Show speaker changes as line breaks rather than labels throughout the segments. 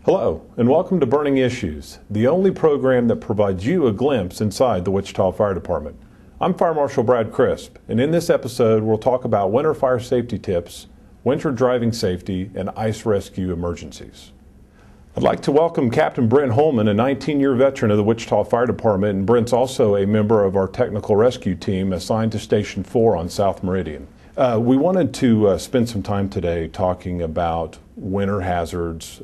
Hello, and welcome to Burning Issues, the only program that provides you a glimpse inside the Wichita Fire Department. I'm Fire Marshal Brad Crisp, and in this episode we'll talk about winter fire safety tips, winter driving safety, and ice rescue emergencies. I'd like to welcome Captain Brent Holman, a 19-year veteran of the Wichita Fire Department, and Brent's also a member of our technical rescue team assigned to Station 4 on South Meridian. We wanted to spend some time today talking about winter hazards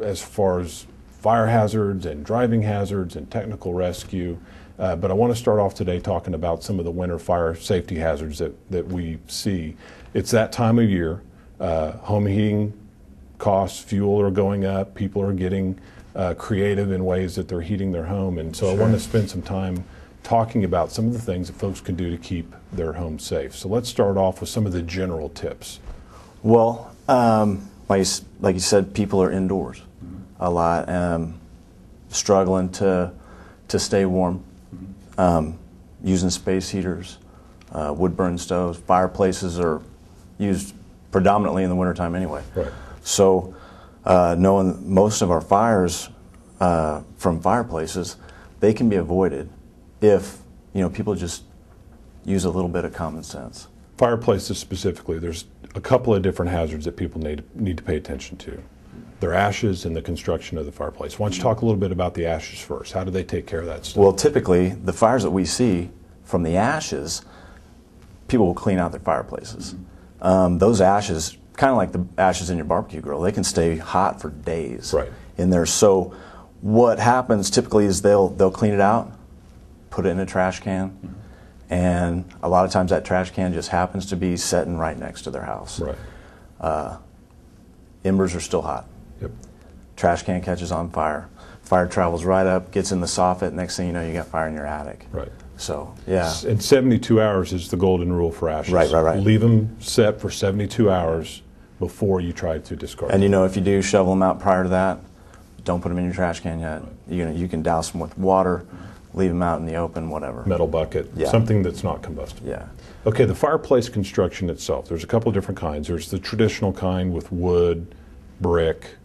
as far as fire hazards and driving hazards and technical rescue. But I want to start off today talking about some of the winter fire safety hazards that we see. It's that time of year. Home heating costs, fuel are going up. People are getting creative in ways that they're heating their home. And so I want to spend some time talking about some of the things that folks can do to keep their home safe. So let's start off with some of the general tips.
Well, like you said, people are indoors a lot, struggling to stay warm, using space heaters, wood burn stoves. Fireplaces are used predominantly in the wintertime anyway.
Right.
So knowing most of our fires from fireplaces, they can be avoided if people just use a little bit of common sense.
Fireplaces specifically, there's a couple of different hazards that people need to pay attention to. Their ashes and the construction of the fireplace. Why don't you talk a little bit about the ashes first? How do they take care of that stuff?
Well, typically, the fires that we see from the ashes, people will clean out their fireplaces. Those ashes, kind of like the ashes in your barbecue grill, they can stay hot for days in there. So what happens typically is they'll clean it out, put it in a trash can, and a lot of times that trash can just happens to be sitting right next to their house.
Right.
Embers are still hot.
Yep.
Trash can catches on fire. Fire travels right up, gets in the soffit. Next thing you know, you got fire in your attic.
Right.
So, yeah.
And 72 hours is the golden rule for ashes.
Right.
Leave them set for 72 hours before you try to discard them.
And if you do shovel them out prior to that, don't put them in your trash can yet. Right. You can douse them with water, leave them out in the open, whatever.
Metal bucket, something that's not combustible.
Yeah.
Okay, the fireplace construction itself, there's a couple of different kinds. There's the traditional kind with wood, brick,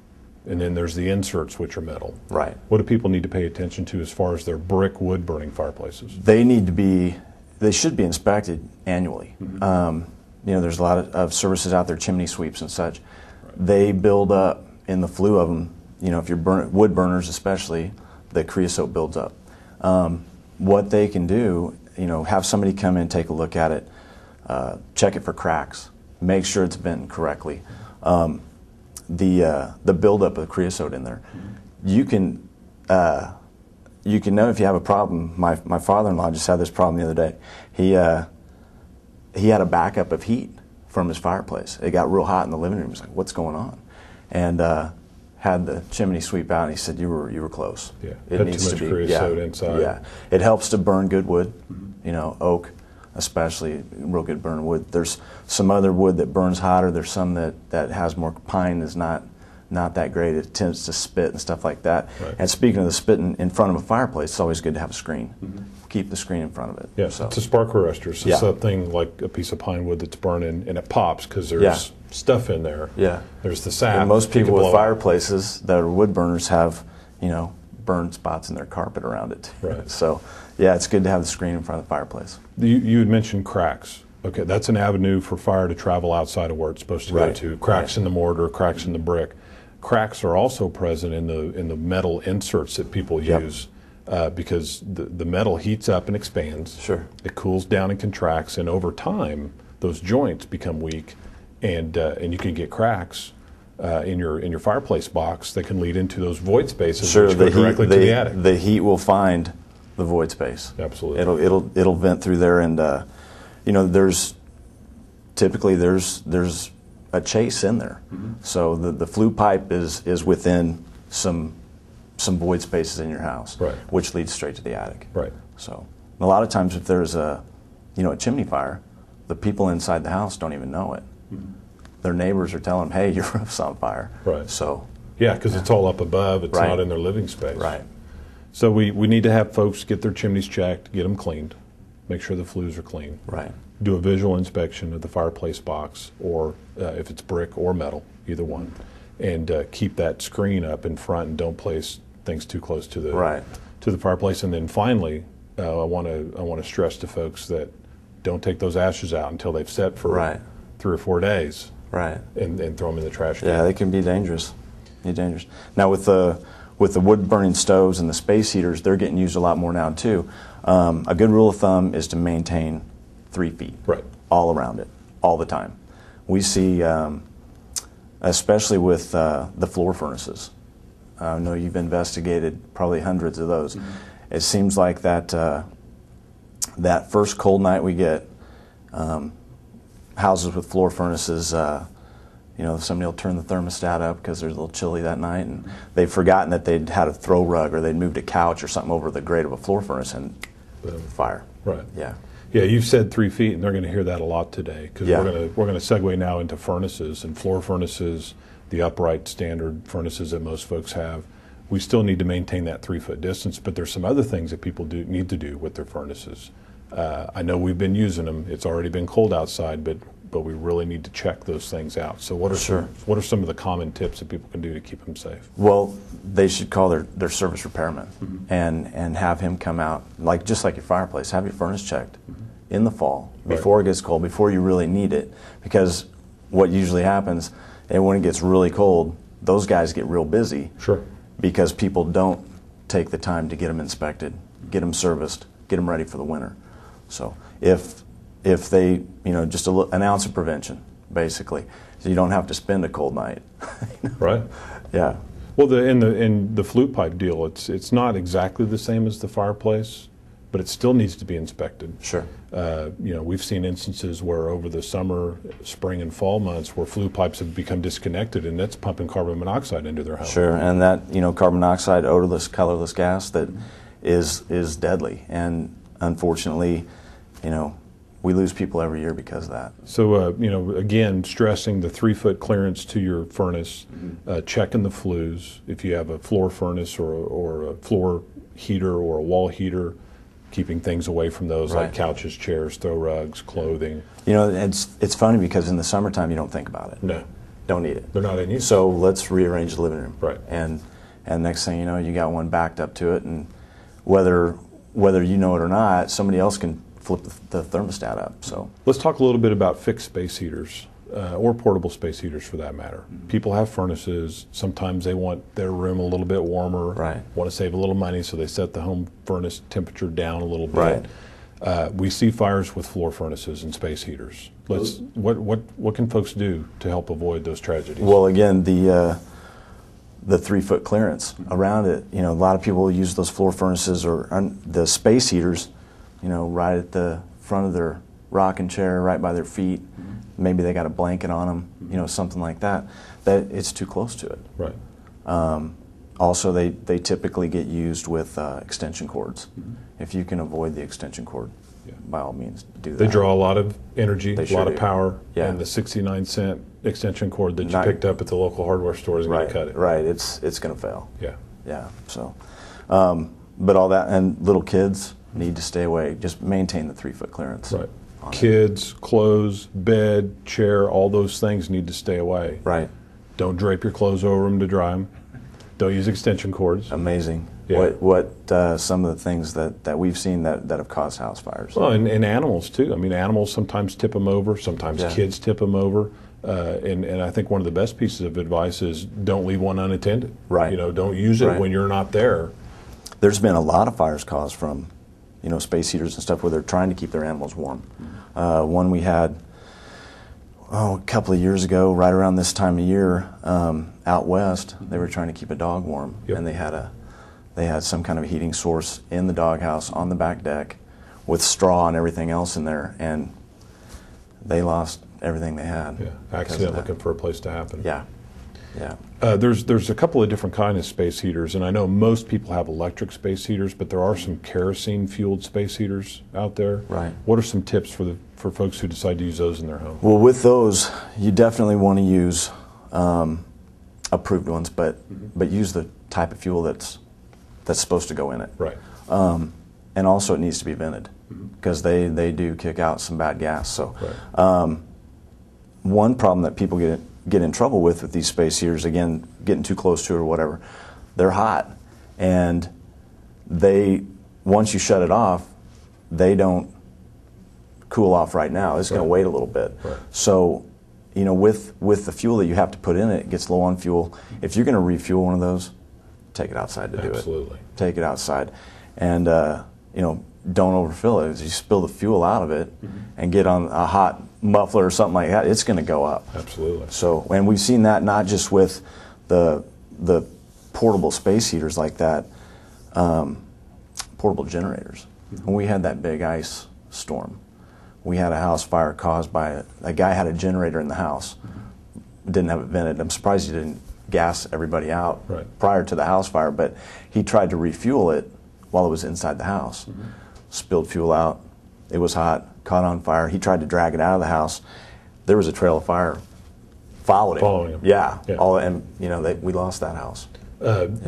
and then there's the inserts, which are metal.
Right.
What do people need to pay attention to as far as their brick wood burning fireplaces?
They should be inspected annually. There's a lot of services out there, chimney sweeps and such. Right. They build up in the flue of them. If you're wood burners especially, the creosote builds up. What they can do, have somebody come in, take a look at it, check it for cracks, make sure it's bent correctly. The buildup of creosote in there, you can know if you have a problem. My father-in-law just had this problem the other day. He had a backup of heat from his fireplace. It got real hot in the living room. He was like, "What's going on?" And had the chimney sweep out, and he said, "You were close.
Yeah,
it needs
too much creosote inside.
Yeah, it helps to burn good wood. Oak, especially, real good burn wood. There's some other wood that burns hotter. There's some that has more pine is not that great. It tends to spit and stuff like that.
Right.
And speaking of the spitting in front of a fireplace, it's always good to have a screen. Keep the screen in front of it.
Yeah, so. It's a spark arrestor. So it's something like a piece of pine wood that's burning, and it pops because there's stuff in there.
Yeah.
There's the sap.
And most people with fireplaces that are wood burners have, burn spots in their carpet around it.
Right.
So, yeah, it's good to have the screen in front of the fireplace.
You had mentioned cracks. Okay, that's an avenue for fire to travel outside of where it's supposed to go to. Cracks in the mortar, cracks in the brick. Cracks are also present in the metal inserts that people use because the metal heats up and expands.
Sure.
It cools down and contracts, and over time, those joints become weak, and you can get cracks in your fireplace box that can lead into those void spaces, which go directly to the attic.
The heat will find the void space.
Absolutely.
It'll vent through there, and there's typically a chase in there. So the flue pipe is within some void spaces in your house, which leads straight to the attic.
Right.
So a lot of times if there's a chimney fire, the people inside the house don't even know it. Their neighbors are telling them, "Hey, your roof's on fire."
Right.
So
yeah, because it's all up above. It's not in their living space.
Right.
So we need to have folks get their chimneys checked, get them cleaned, make sure the flues are clean.
Right.
Do a visual inspection of the fireplace box, or if it's brick or metal, either one. and keep that screen up in front and don't place things too close to the
Right.
to the fireplace. And then finally, I want to stress to folks that don't take those ashes out until they've set for
Right.
3 or 4 days,
Right.
and throw them in the trash can.
Yeah, they can be dangerous. Now with the wood burning stoves and the space heaters, they're getting used a lot more now too. A good rule of thumb is to maintain 3 feet
Right.
all around it, all the time. We see, especially with the floor furnaces. I know you've investigated probably hundreds of those. Mm-hmm. It seems like that first cold night we get, houses with floor furnaces, somebody will turn the thermostat up because there's a little chilly that night, and they've forgotten that they'd had a throw rug or they'd moved a couch or something over the grate of a floor furnace, and fire.
Right.
Yeah.
Yeah, you've said 3 feet, and they're going to hear that a lot today, because
Yeah.
we're going to segue now into furnaces and floor furnaces, the upright standard furnaces that most folks have. We still need to maintain that 3-foot distance, but there's some other things that people need to do with their furnaces. I know we've been using them. It's already been cold outside, but we really need to check those things out. So what are some of the common tips that people can do to keep them safe?
Well, they should call their service repairman, mm-hmm. and have him come out, just like your fireplace, have your furnace checked mm-hmm. in the fall before it gets cold, before you really need it. Because what usually happens, and when it gets really cold, those guys get real busy.
Sure. Because
people don't take the time to get them inspected, get them serviced, get them ready for the winter. So if they, just an ounce of prevention, basically, so you don't have to spend a cold night.
Right.
Yeah.
Well, in the flute pipe deal, it's not exactly the same as the fireplace, but it still needs to be inspected.
Sure.
We've seen instances where over the summer, spring, and fall months, where flue pipes have become disconnected, and that's pumping carbon monoxide into their home.
Sure, and that carbon monoxide, odorless, colorless gas that is deadly, and unfortunately, we lose people every year because of that.
So, again, stressing the 3-foot clearance to your furnace, checking the flues. If you have a floor furnace or a floor heater or a wall heater, keeping things away from those,
right.
like couches, chairs, throw rugs, clothing.
It's funny because in the summertime you don't think about it.
No.
Don't need it.
They're not in use.
So let's rearrange the living room.
Right.
And next thing you know, you got one backed up to it, and whether you know it or not, somebody else can flip the thermostat up. So
let's talk a little bit about fixed space heaters, or portable space heaters for that matter. People have furnaces. Sometimes they want their room a little bit warmer.
Right.
Want to save a little money, so they set the home furnace temperature down a little bit. Right. We see fires with floor furnaces and space heaters. What can folks do to help avoid those tragedies?
Well, again, the 3-foot clearance around it. A lot of people use those floor furnaces or the space heaters, right at the front of their rocking chair, right by their feet. Mm-hmm. Maybe they got a blanket on them, something like that. That it's too close to it.
Right.
Also, they typically get used with extension cords. Mm-hmm. If you can avoid the extension cord, by all means, do that.
They draw a lot of energy, a lot of power,
yeah.
and the 69-cent extension cord that you picked up at the local hardware store is going to cut it.
Right. It's going to fail.
Yeah.
Yeah. So, but all that, and little kids need to stay away. Just maintain the 3-foot clearance.
Right. Kids, clothes, bed, chair, all those things need to stay away.
Right.
Don't drape your clothes over them to dry them. Don't use extension cords.
Amazing.
Yeah.
What some of the things that we've seen that have caused house fires.
Well, and animals too. I mean, animals sometimes tip them over. Sometimes kids tip them over. And I think one of the best pieces of advice is don't leave one unattended.
Right.
Don't use it when you're not there.
There's been a lot of fires caused from, space heaters and stuff where they're trying to keep their animals warm. One we had, a couple of years ago, right around this time of year, out west, they were trying to keep a dog warm, and they had some kind of heating source in the doghouse on the back deck with straw and everything else in there, and they lost everything they had.
Yeah, accident looking for a place to happen.
Yeah, yeah.
There's a couple of different kinds of space heaters, and I know most people have electric space heaters, but there are some kerosene-fueled space heaters out there.
Right.
What are some tips for folks who decide to use those in their home?
Well, with those, you definitely want to use approved ones, but use the type of fuel that's supposed to go in it.
Right.
And also it needs to be vented because they do kick out some bad gas. So one problem that people get in trouble with these space heaters, again, getting too close to it or whatever, they're hot. And once you shut it off, they don't cool off right now. It's going to wait a little bit.
Right.
So, with the fuel that you have to put in it, it gets low on fuel. If you're going to refuel one of those, take it outside to do it.
Absolutely.
Take it outside. And, don't overfill it. If you spill the fuel out of it and get on a hot muffler or something like that, it's going to go up.
Absolutely.
So, and we've seen that not just with the portable space heaters like that, portable generators. When we had that big ice storm, we had a house fire caused by a guy had a generator in the house, didn't have it vented. I'm surprised he didn't gas everybody out prior to the house fire, but he tried to refuel it while it was inside the house. Spilled fuel out. It was hot, caught on fire. He tried to drag it out of the house. There was a trail of fire following him. Yeah. We lost that house.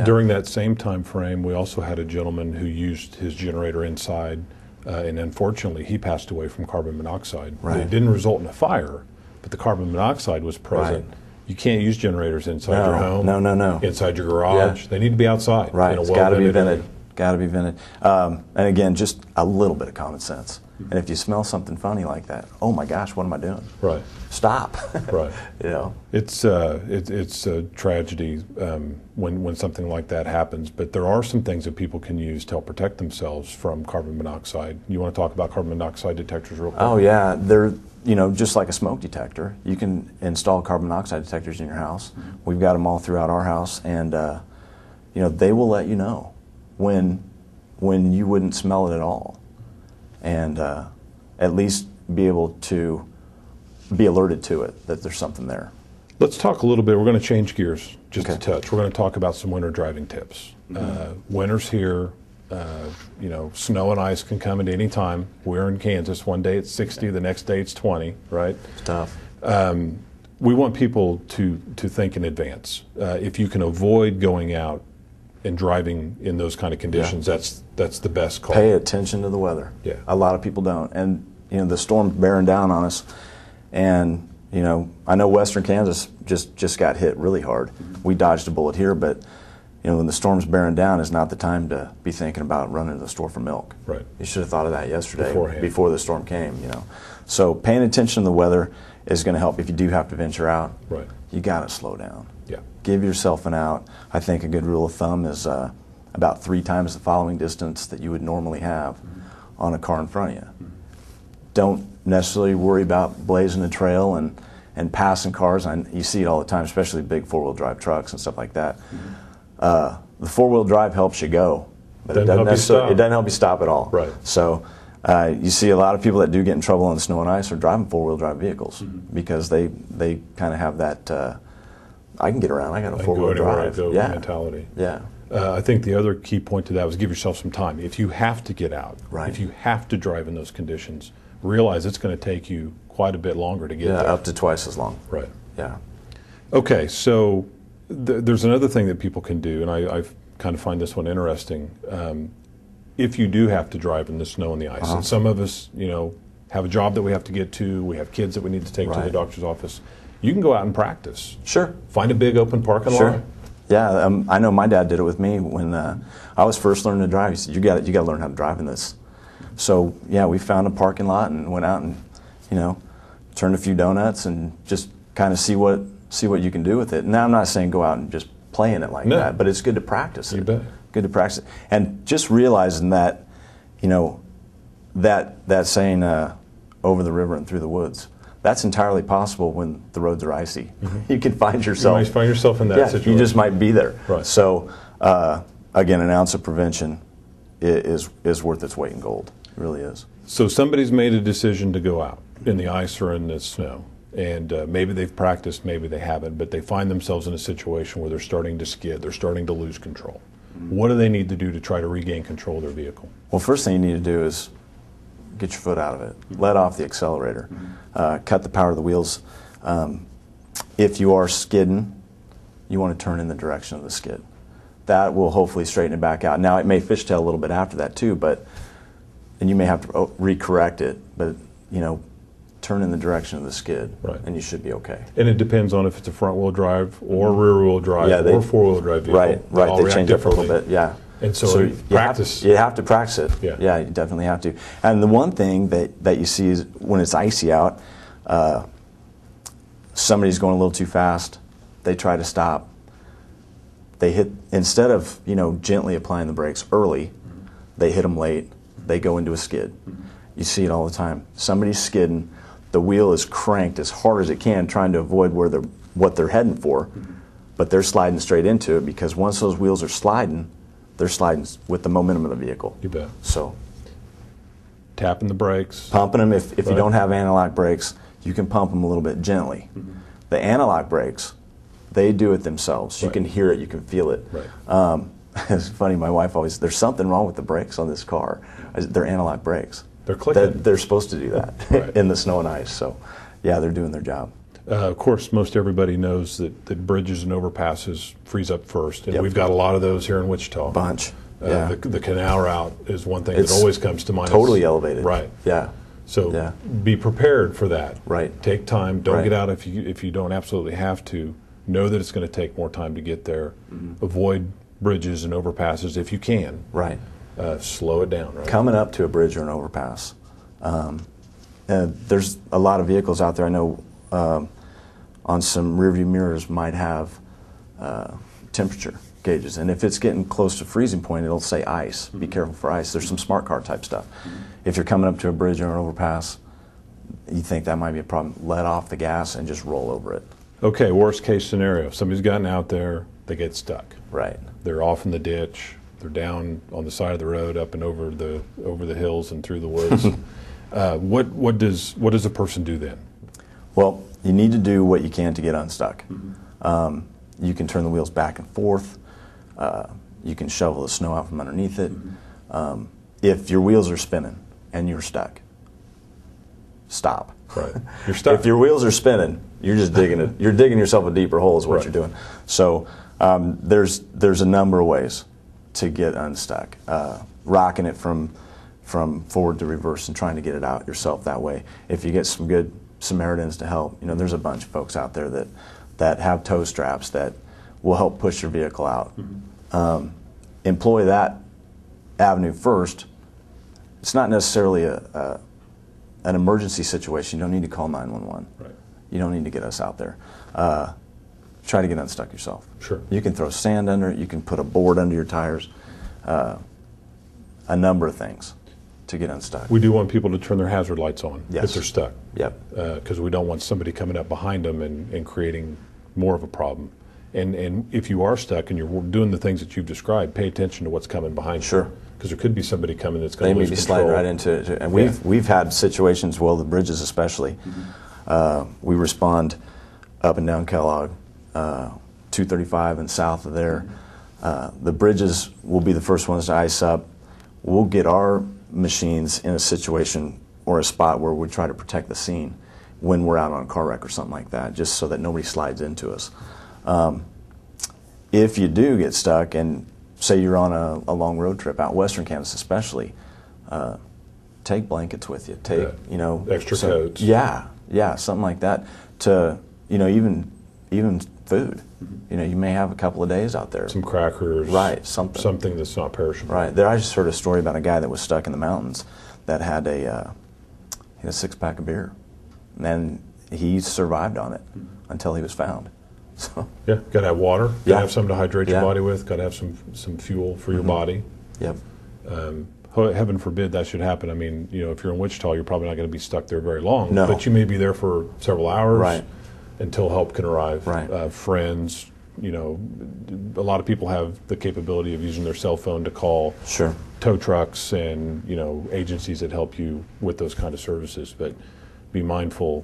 During that same time frame, we also had a gentleman who used his generator inside, and unfortunately, he passed away from carbon monoxide.
Right.
It didn't result in a fire, but the carbon monoxide was present.
Right.
You can't use generators inside your home.
No.
Inside your garage. They need to be outside.
Right.
In a
It's got to be
well-vented
vented. Got to be vented. And again, just a little bit of common sense. And if you smell something funny like that, oh my gosh, what am I doing?
Right.
Stop.
Right.
It's
It's a tragedy when something like that happens. But there are some things that people can use to help protect themselves from carbon monoxide. You want to talk about carbon monoxide detectors real quick?
Oh yeah, they're just like a smoke detector. You can install carbon monoxide detectors in your house. We've got them all throughout our house, and they will let you know when you wouldn't smell it at all, and at least be able to be alerted to it, that there's something there.
Let's talk a little bit. We're going to change gears just a touch. We're going to talk about some winter driving tips. Winter's here. Snow and ice can come at any time. We're in Kansas. One day it's 60, the next day it's 20, right?
It's tough.
We want people to think in advance. If you can avoid going out and driving in those kind of conditions, that's the best call.
Pay attention to the weather.
Yeah.
A lot of people don't. And the storm's bearing down on us. And I know western Kansas just got hit really hard. We dodged a bullet here, but when the storm's bearing down is not the time to be thinking about running to the store for milk.
Right.
You should have thought of that yesterday
before
the storm came. So paying attention to the weather is going to help. If you do have to venture out,
right,
you got to slow down.
Yeah. Give
yourself an out. I think a good rule of thumb is about 3 times the following distance that you would normally have on a car in front of you. Don't necessarily worry about blazing a trail and passing cars. You see it all the time, especially big 4-wheel drive trucks and stuff like that. The 4-wheel drive helps you go, but it doesn't help you stop at all.
Right.
So you see a lot of people that do get in trouble on the snow and ice are driving 4-wheel drive vehicles because they kind of have that I can get around. I got a 4-wheel drive.
Mentality.
Yeah.
I think the other key point to that was give yourself some time. If you have to get out, if you have to drive in those conditions, realize it's going to take you quite a bit longer to get there.
Yeah, up to twice as long.
Right.
Yeah.
Okay, so there's another thing that people can do, and I kind of find this one interesting. If you do have to drive in the snow and the ice, and some of us, have a job that we have to get to, we have kids that we need to take to the doctor's office, you can go out and practice.
Sure.
Find a big open parking lot.
Yeah, I know my dad did it with me when I was first learning to drive. He said, "You got to learn how to drive in this." So yeah, we found a parking lot and went out and turned a few donuts and just kind of see what you can do with it. Now I'm not saying go out and just play in it like that, but it's good to practice it.
You bet.
Good to practice it, and just realizing that that saying over the river and through the woods. That's entirely possible when the roads are icy. You can find yourself.
You might find yourself in that situation.
You just might be there.
Right.
So, again, an ounce of prevention is worth its weight in gold. It really is.
So somebody's made a decision to go out in the ice or in the snow, and maybe they've practiced, maybe they haven't, but they find themselves in a situation where they're starting to skid, they're starting to lose control. What do they need to do to try to regain control of their vehicle?
Well, first thing you need to do is get your foot out of it. Let off the accelerator. Cut the power of the wheels. If you are skidding, you want to turn in the direction of the skid. That will hopefully straighten it back out. Now, it may fishtail a little bit after that too, and you may have to recorrect it. But turn in the direction of the skid,
Right.
and you should be okay.
And it depends on if it's a front-wheel drive or rear-wheel drive or four-wheel drive vehicle.
Right.
All
They
react
change up a little
differently.
bit. Yeah.
And so practice.
You have to practice it.
Yeah.
You definitely have to. And the one thing that you see is when it's icy out, somebody's going a little too fast. They try to stop. They hit, instead of gently applying the brakes early, they hit them late. They go into a skid. You see it all the time. Somebody's skidding. The wheel is cranked as hard as it can, trying to avoid what they're heading for, but they're sliding straight into it because once those wheels are sliding, they're sliding with the momentum of the vehicle.
You bet.
So,
tapping the brakes.
pumping them. If you don't have anti-lock brakes, you can pump them a little bit gently. The anti-lock brakes, they do it themselves. You can hear it. You can feel it.
Right.
It's funny. My wife always, there's something wrong with the brakes on this car. They're anti-lock brakes.
They're clicking.
They're supposed to do that in the snow and ice. So, yeah, they're doing their job.
Of course, most everybody knows that bridges and overpasses freeze up first, and we've got a lot of those here in Wichita.
Bunch. Yeah.
The canal route is one thing that always comes to mind.
Totally elevated.
Right.
Yeah.
So be prepared for that.
Right.
Take time. Don't get out if you don't absolutely have to. Know that it's going to take more time to get there. Avoid bridges and overpasses if you can.
Right.
Slow it down. Right.
Coming up to a bridge or an overpass, there's a lot of vehicles out there. I know on some rearview mirrors might have temperature gauges, and if it's getting close to freezing point, it'll say ice. Be careful for ice. There's some smart car type stuff. If you're coming up to a bridge or an overpass, you think that might be a problem, let off the gas and just roll over it.
Okay, worst case scenario. Somebody's gotten out there, they get stuck.
Right.
They're off in the ditch. They're down on the side of the road, up and over the hills and through the woods. What does a person do then?
Well, you need to do what you can to get unstuck. You can turn the wheels back and forth. You can shovel the snow out from underneath it. If your wheels are spinning and you're stuck, stop.
Right. You're stuck.
If your wheels are spinning, you're just digging it. You're digging yourself a deeper hole is what you're doing. So there's a number of ways to get unstuck. Rocking it from forward to reverse and trying to get it out yourself that way. If you get some good Samaritans to help, there's a bunch of folks out there that have tow straps that will help push your vehicle out. Employ that avenue first. It's not necessarily an emergency situation. You don't need to call 911.
Right.
You don't need to get us out there. Try to get unstuck yourself.
Sure.
You can throw sand under it. You can put a board under your tires. A number of things to get unstuck.
We do want people to turn their hazard lights on if they're stuck.
Yep.
Because we don't want somebody coming up behind them and creating more of a problem. And if you are stuck and you're doing the things that you've described, pay attention to what's coming behind you.
Sure.
Because there could be somebody coming that's going to lose
They may be
control.
sliding right into it. And we've had situations, well, the bridges especially. We respond up and down Kellogg, 235 and south of there. The bridges will be the first ones to ice up. We'll get our machines in a situation or a spot where we try to protect the scene when we're out on a car wreck or something like that, just so that nobody slides into us. If you do get stuck, and say you're on a long road trip out western Kansas especially, take blankets with you. Take
extra coats.
Yeah, something like that. To even food. You may have a couple of days out there.
Some crackers.
Right, something
that's not perishable.
Right. I just heard a story about a guy that was stuck in the mountains that had a 6-pack of beer, and he survived on it until he was found. So
yeah, got to have water. Got to have something to hydrate your body with. Got to have some fuel for your body.
Yep.
Heaven forbid that should happen. I mean, if you're in Wichita, you're probably not going to be stuck there very long.
No.
But you may be there for several hours.
Right.
Until help can arrive.
Right.
Friends, a lot of people have the capability of using their cell phone to call tow trucks and agencies that help you with those kind of services. But be mindful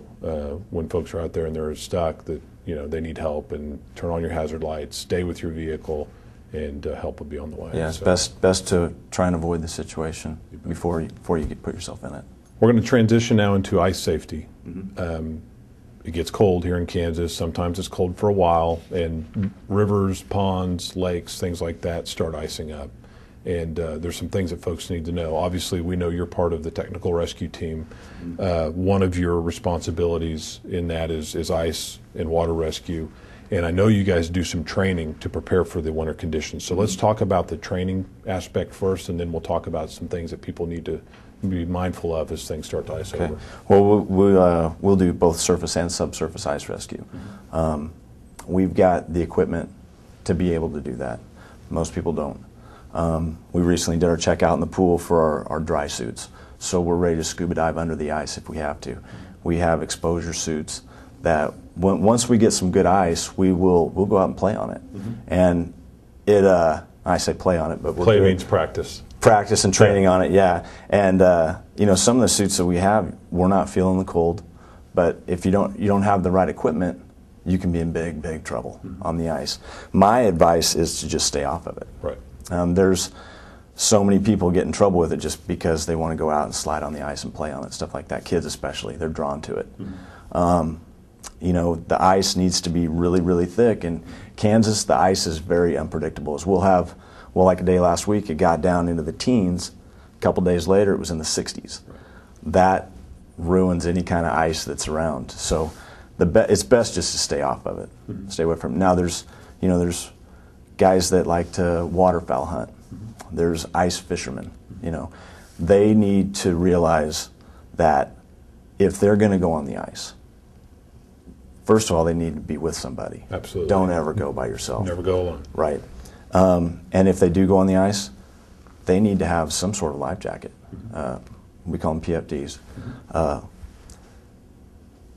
when folks are out there and they're stuck that they need help, and turn on your hazard lights, stay with your vehicle, and help will be on the way.
Yeah, it's best to try and avoid the situation before you put yourself in it.
We're going to transition now into ice safety. It gets cold here in Kansas. Sometimes it's cold for a while, and rivers, ponds, lakes, things like that start icing up. And there's some things that folks need to know. Obviously, we know you're part of the technical rescue team. One of your responsibilities in that is ice and water rescue. And I know you guys do some training to prepare for the winter conditions. So let's talk about the training aspect first, and then we'll talk about some things that people need to be mindful of as things start to ice over.
Well, we'll do both surface and subsurface ice rescue. We've got the equipment to be able to do that. Most people don't. We recently did our checkout in the pool for our dry suits, so we're ready to scuba dive under the ice if we have to. We have exposure suits that once we get some good ice, we'll go out and play on it. And I say play on it, but
play means practice.
Practice and training on it, yeah. And some of the suits that we have, we're not feeling the cold, but if you don't have the right equipment, you can be in big trouble on the ice. My advice is to just stay off of it.
Right.
There's so many people get in trouble with it just because they want to go out and slide on the ice and play on it, stuff like that. Kids especially, they're drawn to it. The ice needs to be really thick. In Kansas, the ice is very unpredictable. Like a day last week, it got down into the teens. A couple days later, it was in the 60s.
Right.
That ruins any kind of ice that's around. So it's best just to stay off of it, stay away from it. Now there's guys that like to waterfowl hunt. There's ice fishermen. They need to realize that if they're going to go on the ice, first of all, they need to be with somebody.
Absolutely.
Don't ever go by yourself.
Never go alone.
Right. And if they do go on the ice, they need to have some sort of life jacket. We call them PFDs.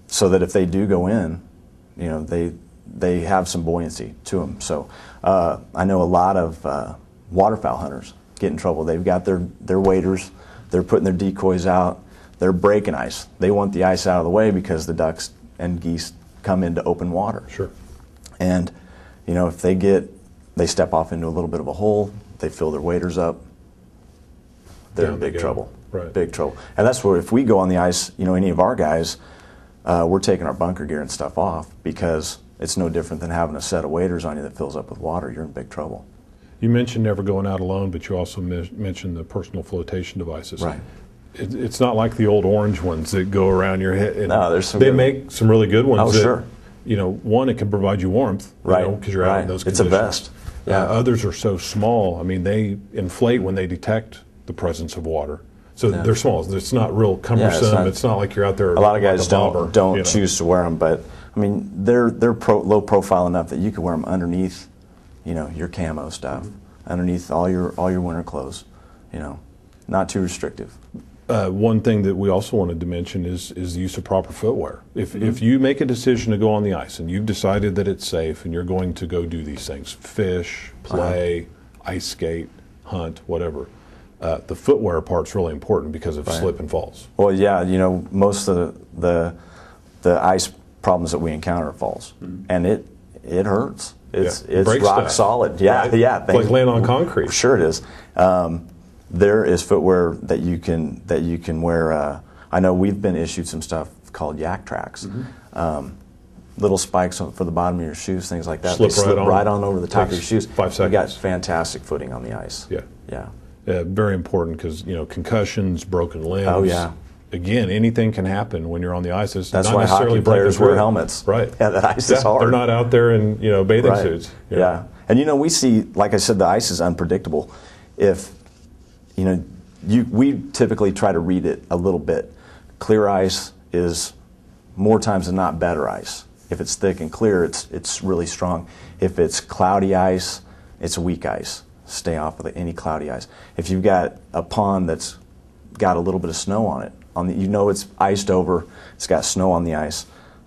So that if they do go in, they have some buoyancy to them. So I know a lot of waterfowl hunters get in trouble. They've got their waders, they're putting their decoys out, they're breaking ice. They want the ice out of the way because the ducks and geese come into open water.
Sure.
And if they step off into a little bit of a hole, they fill their waders up, they're in big trouble.
Right.
Big trouble. And that's where if we go on the ice, any of our guys, we're taking our bunker gear and stuff off because it's no different than having a set of waders on you that fills up with water. You're in big trouble.
You mentioned never going out alone, but you also mentioned the personal flotation devices.
Right.
It's not like the old orange ones that go around your head.
No, there's some.
They make some really good ones.
Oh,
that,
sure.
One, it can provide you warmth.
Right.
Because you're out in those
It's
conditions.
a vest. Yeah.
Others are so small. I mean, they inflate when they detect the presence of water. So they're small. It's not real cumbersome. It's not like you're out there.
A lot of guys
like
don't choose to wear them, but I mean they're low profile enough that you can wear them underneath, your camo stuff, underneath all your winter clothes, not too restrictive.
One thing that we also wanted to mention is the use of proper footwear. If you make a decision to go on the ice and you've decided that it's safe and you're going to go do these things, fish, play, ice skate, hunt, whatever, the footwear part's really important because of slip and falls.
Well, yeah, most of the ice problems that we encounter are falls, and it hurts. It's rock
stuff.
solid. Yeah,
right?
yeah.
It's like laying on concrete.
Sure it is. There is footwear that you can wear. I know we've been issued some stuff called yak tracks. Little spikes for the bottom of your shoes, things like that. They slip right on over the top of your shoes.
5 seconds.
You got fantastic footing on the ice.
Yeah. Very important because concussions, broken limbs.
Oh yeah.
Again, anything can happen when you're on the ice.
That's why hockey players wear helmets.
Right.
Yeah, the ice is hard.
They're not out there in bathing suits.
Yeah. And we see, like I said, the ice is unpredictable. If we typically try to read it a little bit. Clear ice is more times than not better ice. If it's thick and clear, it's really strong. If it's cloudy ice, it's weak ice. Stay off of any cloudy ice. If you've got a pond that's got a little bit of snow on it, it's iced over, it's got snow on the ice,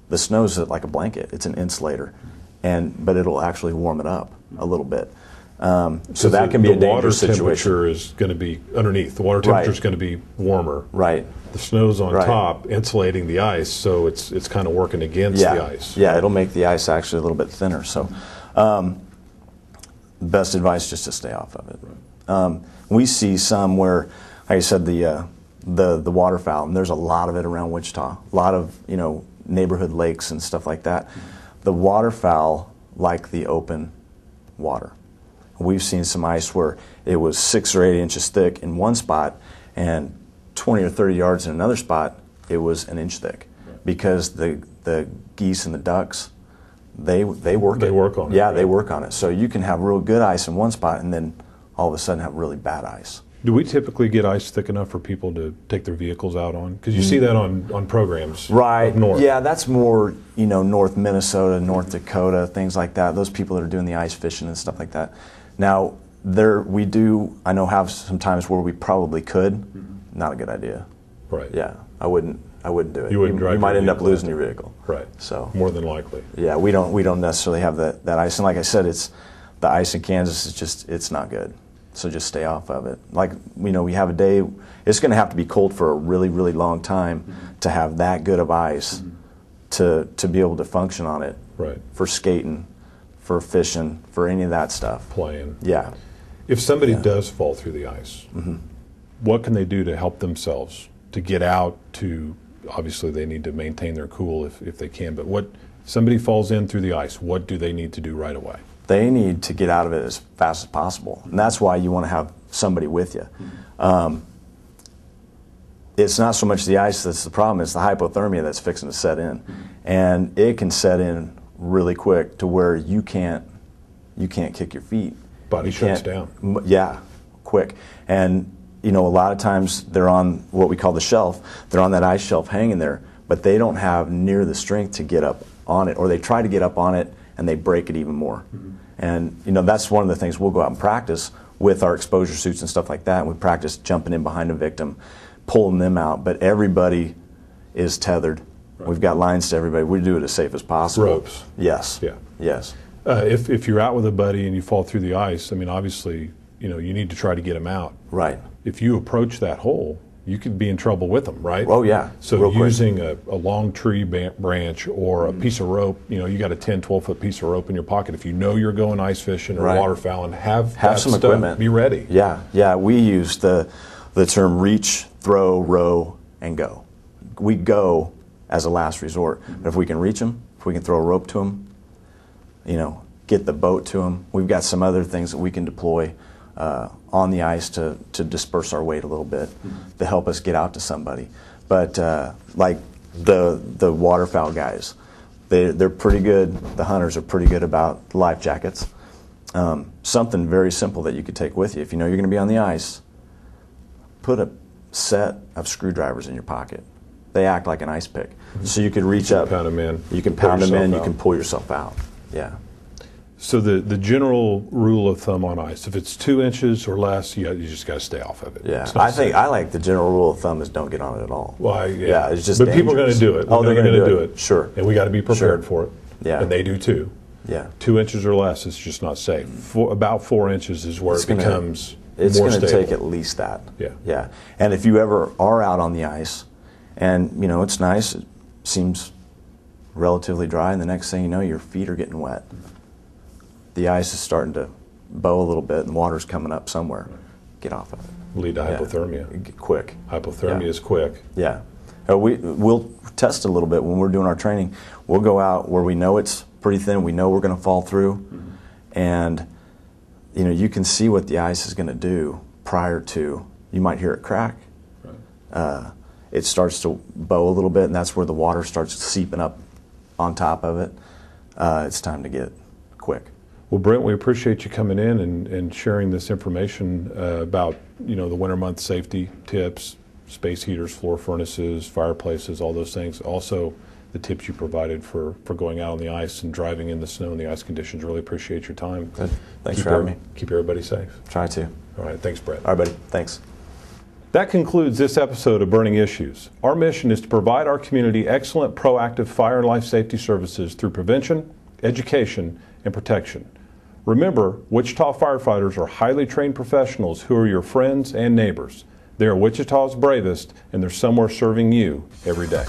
the snow's like a blanket. It's an insulator, but it'll actually warm it up a little bit. So that can be a dangerous situation.
The water temperature is going to be underneath. The water temperature is going to be warmer.
Right.
The snow's on top, insulating the ice, so it's kind of working against the ice.
Yeah, it'll make the ice actually a little bit thinner. So, best advice just to stay off of it. Right. We see some where, like I said, the waterfowl, and there's a lot of it around Wichita. A lot of neighborhood lakes and stuff like that. The waterfowl like the open water. we've seen some ice where it was 6 or 8 inches thick in one spot, and 20 or 30 yards in another spot, it was an inch thick, because the geese and the ducks, they work on it. Yeah, they work on it. So you can have real good ice in one spot, and then all of a sudden have really bad ice.
Do we typically get ice thick enough for people to take their vehicles out on? Because you see that on programs up north.
Yeah, that's more, North Minnesota, North Dakota, things like that. Those people that are doing the ice fishing and stuff like that. Now, we do, I know, have some times where we probably could. Not a good idea.
Right.
Yeah, I wouldn't do it.
You wouldn't drive.
You might end up losing your vehicle.
Right.
So
more than likely.
Yeah, we don't necessarily have that ice, and like I said, the ice in Kansas is just, it's not good. So just stay off of it. Like, we have a day, it's going to have to be cold for a really, really long time to have that good of ice to be able to function on it.
Right.
For skating, for fishing, for any of that stuff.
Playing.
Yeah.
If somebody does fall through the ice, what can they do to help themselves to get out? To obviously they need to maintain their cool if they can, but if somebody falls in through the ice, what do they need to do right away?
They need to get out of it as fast as possible, and that's why you want to have somebody with you. It's not so much the ice that's the problem, it's the hypothermia that's fixing to set in. And it can set in really quick to where you can't kick your feet.
Body shuts down.
Yeah, quick. And a lot of times they're on what we call the shelf. They're on that ice shelf hanging there, but they don't have near the strength to get up on it, or they try to get up on it and they break it even more. And that's one of the things we'll go out and practice with our exposure suits and stuff like that. And we practice jumping in behind a victim, pulling them out, but everybody is tethered. Right. We've got lines to everybody. We do it as safe as possible.
Ropes.
Yes.
Yeah.
Yes.
If you're out with a buddy and you fall through the ice, I mean, obviously, you need to try to get him out.
Right.
If you approach that hole, you could be in trouble with them, right?
Oh, yeah.
So using a long tree branch or a piece of rope, you got a 10, 12-foot piece of rope in your pocket. If you know you're going ice fishing or waterfowling, have that
some
stuff,
equipment.
Be ready.
Yeah, yeah. We use the term reach, throw, row, and go. We go as a last resort. But if we can reach them, if we can throw a rope to them, get the boat to them, we've got some other things that we can deploy on the ice to disperse our weight a little bit to help us get out to somebody. But like the waterfowl guys, they're pretty good. The hunters are pretty good about life jackets. Something very simple that you could take with you. If you know you're going to be on the ice, put a set of screwdrivers in your pocket. They act like an ice pick. So you could reach up.
Pound them in.
You can pound them in. You can pull yourself out. Yeah.
So the general rule of thumb on ice, if it's 2 inches or less, you just got to stay off of it.
Yeah, I like the general rule of thumb is don't get on it at all.
Well, yeah,
it's just.
But
dangerous.
People are going to do it.
Oh, they're going to do it. Sure.
And we got to be prepared for it.
Yeah.
And they do too.
Yeah.
2 inches or less, it's just not safe. About 4 inches is where it becomes more stable.
It's going to take at least that.
Yeah.
Yeah. And if you ever are out on the ice, and it's nice, it seems relatively dry, and the next thing you know, your feet are getting wet. The ice is starting to bow a little bit, and water's coming up somewhere. Get off of it.
Lead to hypothermia.
Quick.
Hypothermia is quick.
Yeah. We'll test a little bit when we're doing our training. We'll go out where we know it's pretty thin, we know we're going to fall through, and you can see what the ice is going to do prior to. You might hear it crack. Right. It starts to bow a little bit, and that's where the water starts seeping up on top of it. It's time to get quick.
Well, Brent, we appreciate you coming in and sharing this information about the winter month safety tips, space heaters, floor furnaces, fireplaces, all those things. Also, the tips you provided for going out on the ice and driving in the snow and the ice conditions. Really appreciate your time.
Good. Thanks for having me.
Keep everybody safe.
Try to.
All right. Thanks, Brent.
All right, buddy. Thanks.
That concludes this episode of Burning Issues. Our mission is to provide our community excellent proactive fire and life safety services through prevention, education, and protection. Remember, Wichita firefighters are highly trained professionals who are your friends and neighbors. They are Wichita's bravest, and they're somewhere serving you every day.